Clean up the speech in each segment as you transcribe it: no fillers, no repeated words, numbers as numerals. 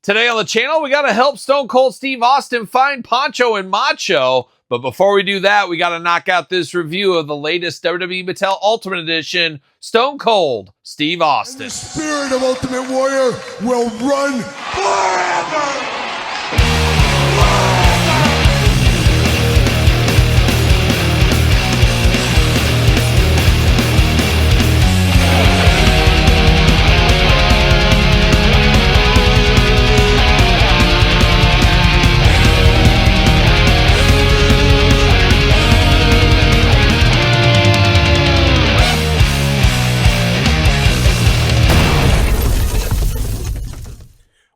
Today on the channel, we got to help Stone Cold Steve Austin find Poncho and Macho. But before we do that, we got to knock out this review of the latest WWE Mattel Ultimate Edition, Stone Cold Steve Austin. And the spirit of Ultimate Warrior will run forever!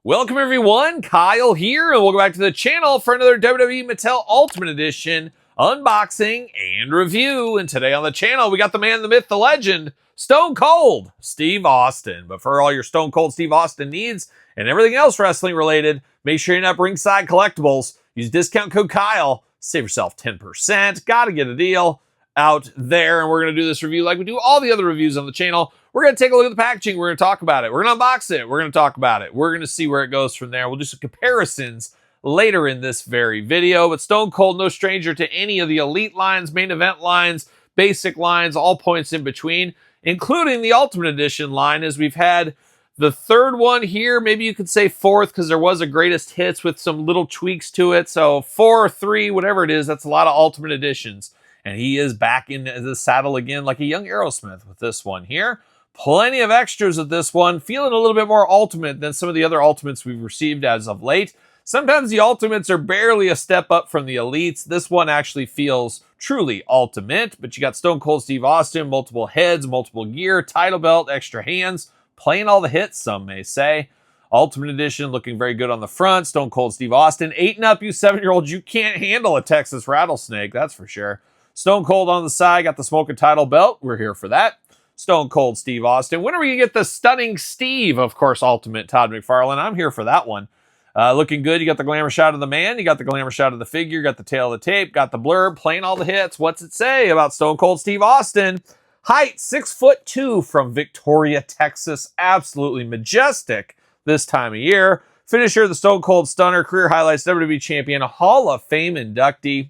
Welcome everyone, Kyle here, and welcome back to the channel for another WWE Mattel Ultimate Edition unboxing and review. And today on the channel, we got the man, the myth, the legend, Stone Cold Steve Austin. But for all your Stone Cold Steve Austin needs and everything else wrestling related, make sure you're up Ringside Collectibles. Use discount code Kyle, save yourself 10%. Gotta get a deal out there. And we're going to do this review like we do all the other reviews on the channel. We're going to take a look at the packaging. We're going to talk about it. We're going to unbox it. We're going to talk about it. We're going to see where it goes from there. We'll do some comparisons later in this very video. But Stone Cold, no stranger to any of the elite lines, main event lines, basic lines, all points in between, including the Ultimate Edition line, as we've had the third one here. Maybe you could say fourth, because there was a greatest hits with some little tweaks to it. So 4 or 3, whatever it is, that's a lot of Ultimate Editions. And he is back in the saddle again like a young Aerosmith with this one here. Plenty of extras with this one, feeling a little bit more ultimate than some of the other Ultimates we've received as of late. Sometimes the Ultimates are barely a step up from the Elites. This one actually feels truly ultimate, but you got Stone Cold Steve Austin, multiple heads, multiple gear, title belt, extra hands, playing all the hits, some may say. Ultimate Edition looking very good on the front. Stone Cold Steve Austin, 8 and up, you 7-year-olds, you can't handle a Texas rattlesnake, that's for sure. Stone Cold on the side, got the smoking title belt. We're here for that. Stone Cold Steve Austin. When are we going to get the Stunning Steve, of course, Ultimate Todd McFarlane? I'm here for that one. Looking good. You got the glamour shot of the man. You got the glamour shot of the figure. You got the tail of the tape. Got the blurb. Playing all the hits. What's it say about Stone Cold Steve Austin? Height, 6'2" from Victoria, Texas. Absolutely majestic this time of year. Finisher, the Stone Cold Stunner. Career highlights, WWE Champion. Hall of Fame inductee.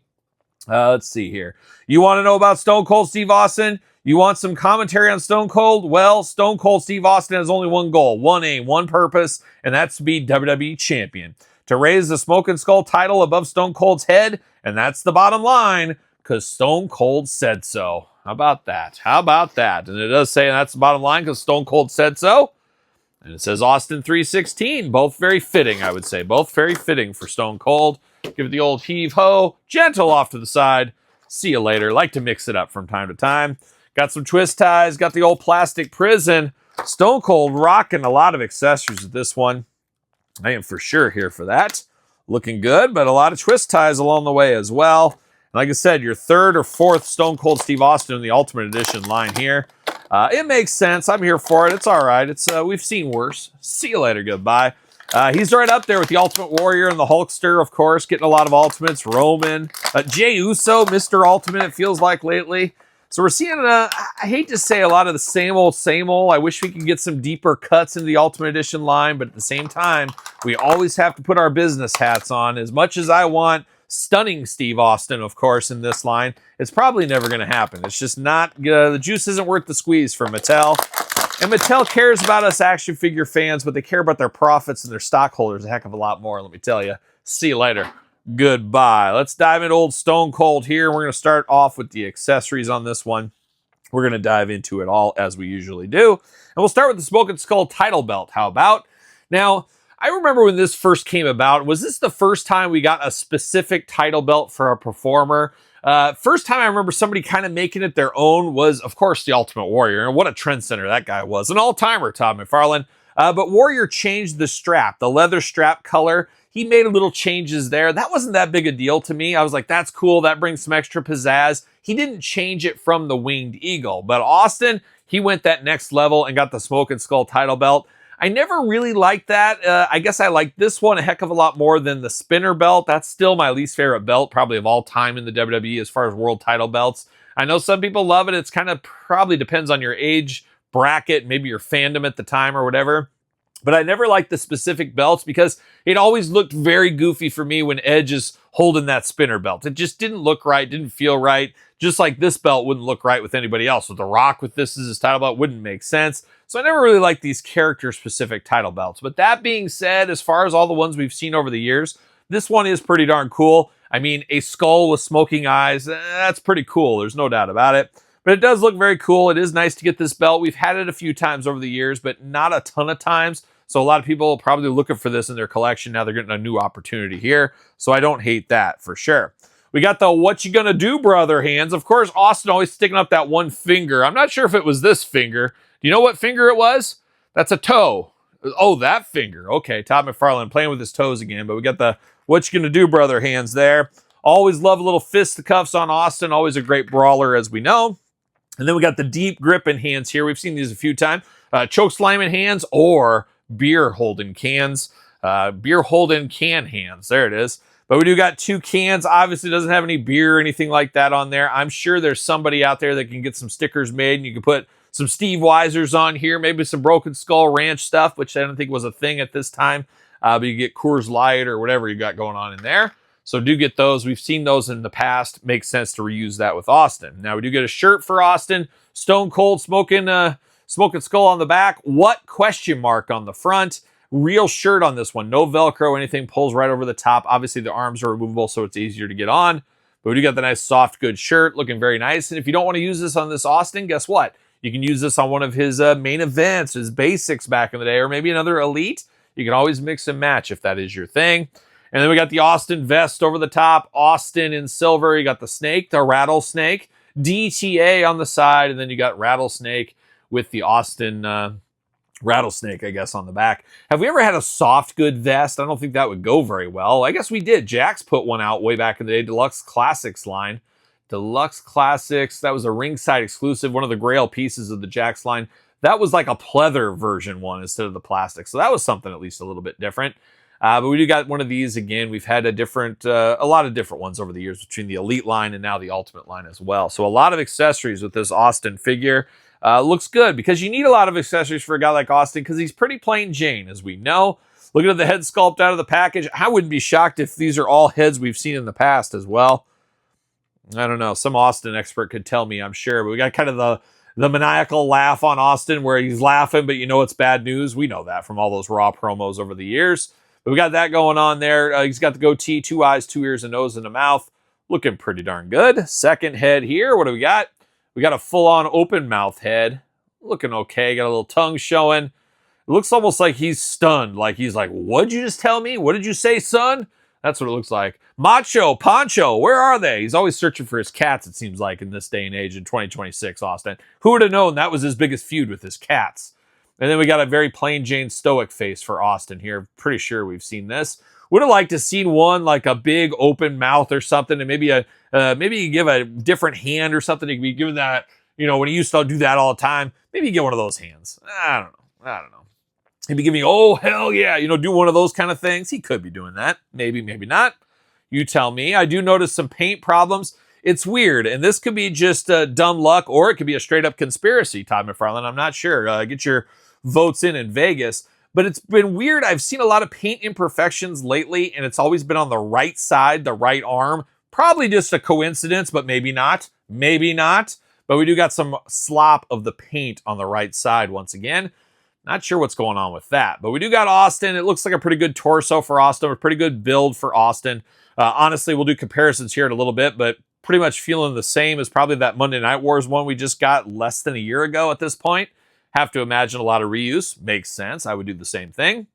Let's see here. You want to know about Stone Cold Steve Austin? You want some commentary on Stone Cold? Well, Stone Cold Steve Austin has only one goal, one aim, one purpose, and that's to be WWE Champion. To raise the Smoking Skull title above Stone Cold's head, and that's the bottom line, because Stone Cold said so. How about that? How about that? And it does say that's the bottom line because Stone Cold said so. And it says Austin 316. Both very fitting, I would say. Both very fitting for Stone Cold. Give it the old heave-ho. Gentle off to the side. See you later. Like to mix it up from time to time. Got some twist ties. Got the old plastic prison. Stone Cold rocking a lot of accessories with this one. I am for sure here for that. Looking good, but a lot of twist ties along the way as well. And like I said, your third or fourth Stone Cold Steve Austin in the Ultimate Edition line here. It makes sense. I'm here for it. It's all right. It's we've seen worse. See you later. Goodbye. He's right up there with the Ultimate Warrior and the Hulkster, of course, getting a lot of Ultimates. Roman, Jey Uso, Mr. Ultimate, it feels like lately. So we're seeing, I hate to say, a lot of the same old, same old. I wish we could get some deeper cuts into the Ultimate Edition line, but at the same time, we always have to put our business hats on. As much as I want Stunning Steve Austin, of course, in this line, it's probably never going to happen. It's just not, the juice isn't worth the squeeze for Mattel. And Mattel cares about us action figure fans, but they care about their profits and their stockholders a heck of a lot more, let me tell you. See you later. Goodbye. Let's dive into old Stone Cold here. We're going to start off with the accessories on this one. We're going to dive into it all as we usually do. And we'll start with the Smoking Skull title belt. How about? Now, I remember when this first came about, was this the first time we got a specific title belt for a performer? First time I remember somebody kind of making it their own was, of course, the Ultimate Warrior. And what a trendsetter that guy was. An all-timer, Todd McFarlane. But Warrior changed the strap, the leather strap color. He made a little changes there. That wasn't that big a deal to me. I was like, that's cool. That brings some extra pizzazz. He didn't change it from the Winged Eagle. But Austin, he went that next level and got the Smoking Skull title belt. I never really liked that. I guess I liked this one a heck of a lot more than the spinner belt. That's still my least favorite belt, probably of all time in the WWE as far as world title belts. I know some people love it. It's kind of probably depends on your age bracket, maybe your fandom at the time or whatever. But I never liked the specific belts because it always looked very goofy for me when Edge is holding that spinner belt. It just didn't look right, didn't feel right. Just like this belt wouldn't look right with anybody else. With The Rock with this as his title belt wouldn't make sense. So I never really liked these character-specific title belts. But that being said, as far as all the ones we've seen over the years, this one is pretty darn cool. I mean, a skull with smoking eyes, that's pretty cool. There's no doubt about it. But it does look very cool. It is nice to get this belt. We've had it a few times over the years, but not a ton of times. So a lot of people are probably looking for this in their collection. Now they're getting a new opportunity here. So I don't hate that for sure. We got the what you gonna do, brother hands. Of course, Austin always sticking up that one finger. I'm not sure if it was this finger. Do you know what finger it was? That's a toe. Oh, that finger. Okay, Todd McFarlane playing with his toes again. But we got the what you gonna do, brother hands there. Always love a little fisticuffs on Austin. Always a great brawler, as we know. And then we got the deep grip in hands here. We've seen these a few times. Choke slam in hands or beer holding cans. Beer holding can hands. There it is. But we do got two cans. Obviously doesn't have any beer or anything like that on there. I'm sure there's somebody out there that can get some stickers made and you can put some Steve Weisers on here. Maybe some Broken Skull Ranch stuff, which I don't think was a thing at this time. But you get Coors Light or whatever you got going on in there. So do get those. We've seen those in the past. Makes sense to reuse that with Austin. Now we do get a shirt for Austin. Stone Cold Smoking Skull on the back. What question mark on the front? Real shirt on this one. No Velcro, anything pulls right over the top. Obviously the arms are removable, so it's easier to get on. But we do got the nice soft good shirt. Looking very nice. And if you don't want to use this on this Austin, guess what? You can use this on one of his main events, his basics back in the day, or maybe another elite. You can always mix and match if that is your thing. And then we got the Austin vest over the top. Austin in silver. You got the snake, the rattlesnake. DTA on the side. And then you got rattlesnake with the Austin rattlesnake, I guess, on the back. Have we ever had a soft good vest? I don't think that would go very well. I guess we did. Jakks put one out way back in the day. Deluxe Classics line. Deluxe Classics. That was a ringside exclusive. One of the grail pieces of the Jakks line. That was like a pleather version one instead of the plastic. So that was something at least a little bit different. But we do got one of these again. We've had a lot of different ones over the years between the Elite line and now the Ultimate line as well. So a lot of accessories with this Austin figure. Looks good because you need a lot of accessories for a guy like Austin because he's pretty plain Jane, as we know. Looking at the head sculpt out of the package, I wouldn't be shocked if these are all heads we've seen in the past as well. I don't know. Some Austin expert could tell me, I'm sure. But we got kind of the maniacal laugh on Austin where he's laughing, but you know it's bad news. We know that from all those Raw promos over the years. But we got that going on there. He's got the goatee, 2 eyes, 2 ears, a nose, and a mouth. Looking pretty darn good. Second head here. What do we got? We got a full-on open mouth head. Looking okay. Got a little tongue showing. It looks almost like he's stunned. Like he's like, what'd you just tell me? What did you say, son? That's what it looks like. Macho, Poncho, where are they? He's always searching for his cats, it seems like, in this day and age in 2026, Austin. Who would have known that was his biggest feud with his cats? And then we got a very plain Jane stoic face for Austin here. Pretty sure we've seen this. Would have liked to seen one like a big open mouth or something, and maybe maybe you give a different hand or something. You could be given that, you know, when he used to do that all the time. Maybe you get one of those hands. I don't know. Maybe give me, oh hell yeah, you know, do one of those kind of things. He could be doing that. Maybe not. You tell me. I do notice some paint problems. It's weird, and this could be just dumb luck, or it could be a straight up conspiracy, Todd McFarlane. I'm not sure. Get your votes in Vegas. But it's been weird. I've seen a lot of paint imperfections lately, and it's always been on the right side, the right arm. Probably just a coincidence, but maybe not. Maybe not. But we do got some slop of the paint on the right side once again. Not sure what's going on with that. But we do got Austin. It looks like a pretty good torso for Austin. A pretty good build for Austin. Honestly, we'll do comparisons here in a little bit, but pretty much feeling the same as probably that Monday Night Wars one we just got less than a year ago at this point. Have to imagine a lot of reuse. Makes sense. I would do the same thing.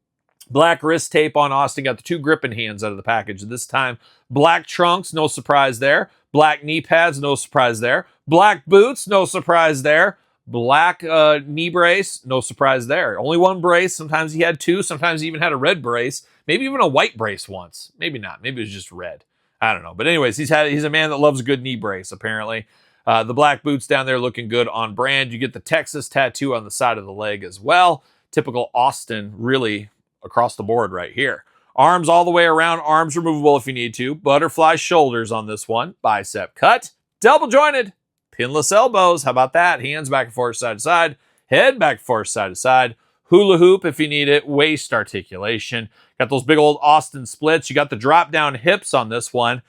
Black wrist tape on Austin. Got the 2 gripping hands out of the package this time. Black trunks. No surprise there. Black knee pads. No surprise there. Black boots. No surprise there. Black knee brace. No surprise there. Only 1 brace. Sometimes he had 2. Sometimes he even had a red brace. Maybe even a white brace once. Maybe not. Maybe it was just red. I don't know. But anyways, he's a man that loves a good knee brace, apparently. The black boots down there looking good on brand. You get the Texas tattoo on the side of the leg as well. Typical Austin, really across the board right here. Arms all the way around. Arms removable if you need to. Butterfly shoulders on this one. Bicep cut. Double jointed. Pinless elbows. How about that? Hands back and forth, side to side. Head back and forth, side to side. hula hoop if you need it, waist articulation. Got those big old Austin splits. You got the drop down hips on this one.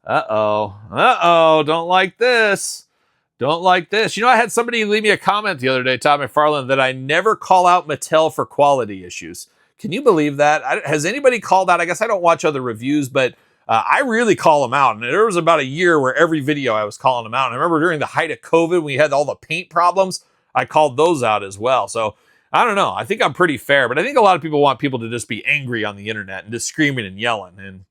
Don't like this. Don't like this. You know, I had somebody leave me a comment the other day, Todd McFarlane, that I never call out Mattel for quality issues. Can you believe that? Has anybody called out? I guess I don't watch other reviews, but I really call them out. And there was about a year where every video I was calling them out. And I remember during the height of COVID, when we had all the paint problems, I called those out as well. So I don't know. I think I'm pretty fair, but I think a lot of people want people to just be angry on the internet and just screaming and yelling. And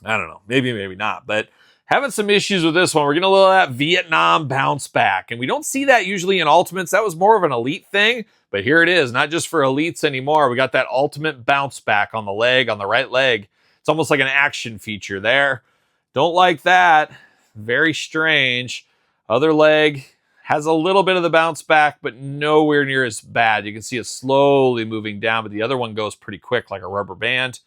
I don't know, maybe not, but having some issues with this one. We're getting a little of that Vietnam bounce back, and we don't see that usually in Ultimates. That was more of an Elite thing, but here it is, not just for Elites anymore. We got that Ultimate bounce back on the leg, on the right leg. It's almost like an action feature there. Don't like that. Very strange. Other leg has a little bit of the bounce back, but nowhere near as bad. You can see it slowly moving down, but the other one goes pretty quick like a rubber band.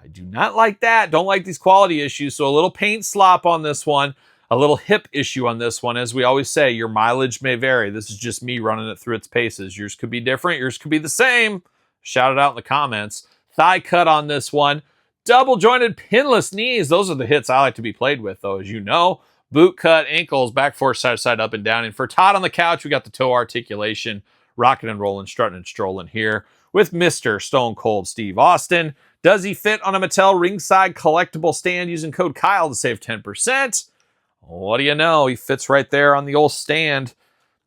I do not like that. Don't like these quality issues. So a little paint slop on this one, a little hip issue on this one. As we always say, your mileage may vary. This is just me running it through its paces. Yours could be different. Yours could be the same. Shout it out in the comments. Thigh cut on this one. Double jointed pinless knees. Those are the hits I like to be played with, though, as you know. Boot cut, ankles, back four, side to side, up and down. And for Todd on the couch, we got the toe articulation, rocking and rolling, strutting and strolling here with Mr. Stone Cold Steve Austin. Does he fit on a Mattel ringside collectible stand using code Kyle to save 10%? What do you know? He fits right there on the old stand.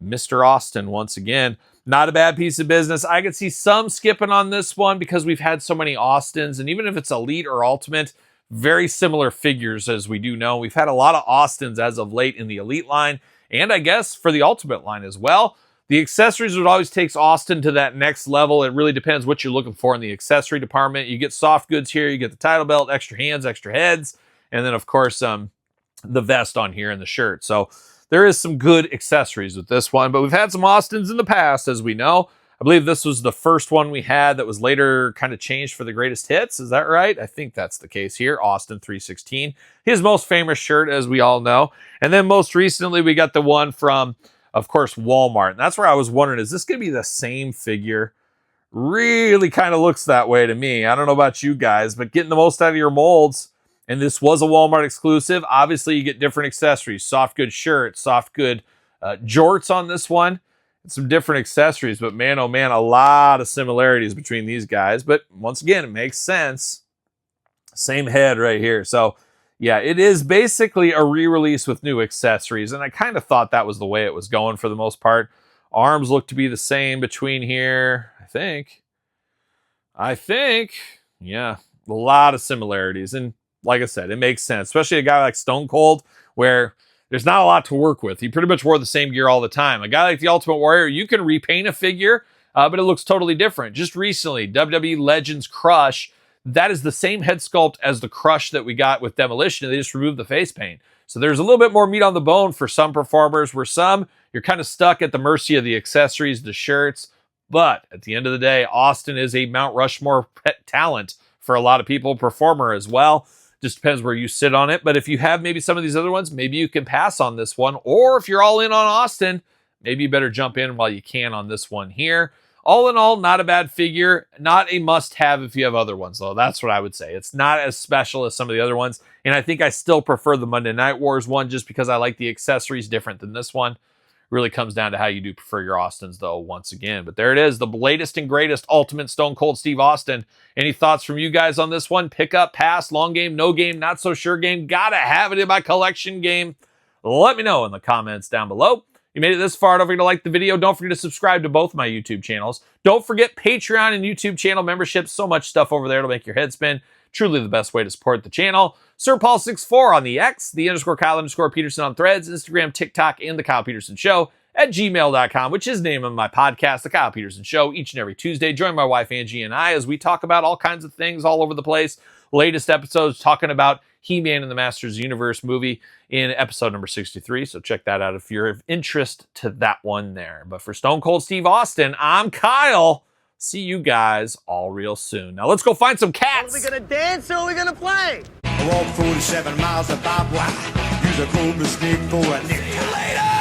Mr. Austin, once again. Not a bad piece of business. I could see some skipping on this one because we've had so many Austins, and even if it's Elite or Ultimate, very similar figures as we do know. We've had a lot of Austins as of late in the Elite line, and I guess for the Ultimate line as well. The accessories would always takes Austin to that next level. It really depends what you're looking for in the accessory department. You get soft goods here, you get the title belt, extra hands, extra heads, and then of course the vest on here and the shirt. So there is some good accessories with this one, but we've had some Austins in the past, as we know. I believe this was the first one we had that was later kind of changed for the greatest hits. Is that right? I think that's the case here. Austin 316, his most famous shirt, as we all know. And then most recently, we got the one from, of course, Walmart. And that's where I was wondering, is this going to be the same figure? Really kind of looks that way to me. I don't know about you guys, but getting the most out of your molds. And this was a Walmart exclusive. Obviously, you get different accessories. Soft good shirt, soft good jorts on this one. Some different accessories, but man, oh man, a lot of similarities between these guys. But once again, it makes sense. Same head right here. So yeah, it is basically a re-release with new accessories. And I kind of thought that was the way it was going for the most part. Arms look to be the same between here, I think. Yeah, a lot of similarities. And like I said, it makes sense, especially a guy like Stone Cold, where there's not a lot to work with. He pretty much wore the same gear all the time. A guy like the Ultimate Warrior, you can repaint a figure, but it looks totally different. Just recently, WWE Legends Crush, that is the same head sculpt as the Crush that we got with Demolition. They just removed the face paint. So there's a little bit more meat on the bone for some performers, where some, you're kind of stuck at the mercy of the accessories, the shirts. But at the end of the day, Austin is a Mount Rushmore talent for a lot of people, performer as well. Just depends where you sit on it. But if you have maybe some of these other ones, maybe you can pass on this one. Or if you're all in on Austin, maybe you better jump in while you can on this one here. All in all, not a bad figure. Not a must-have if you have other ones, though. That's what I would say. It's not as special as some of the other ones. And I think I still prefer the Monday Night Wars one just because I like the accessories different than this one. Really comes down to how you do prefer your Austins, though, once again. But there it is, the latest and greatest Ultimate Stone Cold Steve Austin. Any thoughts from you guys on this one? Pick up, pass, long game, no game, not so sure game. Gotta have it in my collection game. Let me know in the comments down below. You made it this far. Don't forget to like the video. Don't forget to subscribe to both my YouTube channels. Don't forget Patreon and YouTube channel memberships. So much stuff over there to make your head spin. Truly the best way to support the channel. Sir Paul64 on the X, the _Kyle_Peterson on Threads, Instagram, TikTok, and the Kyle Peterson Show at gmail.com, which is the name of my podcast, The Kyle Peterson Show, each and every Tuesday. Join my wife, Angie, and I as we talk about all kinds of things all over the place. Latest episodes talking about He-Man and the Masters of the Universe movie in episode number 63. So check that out if you're of interest to that one there. But for Stone Cold Steve Austin, I'm Kyle. See you guys all real soon. Now let's go find some cats. Are we gonna dance or are we gonna play? I walk 47 miles of barbed wire. Use a cobra snake for a nickel.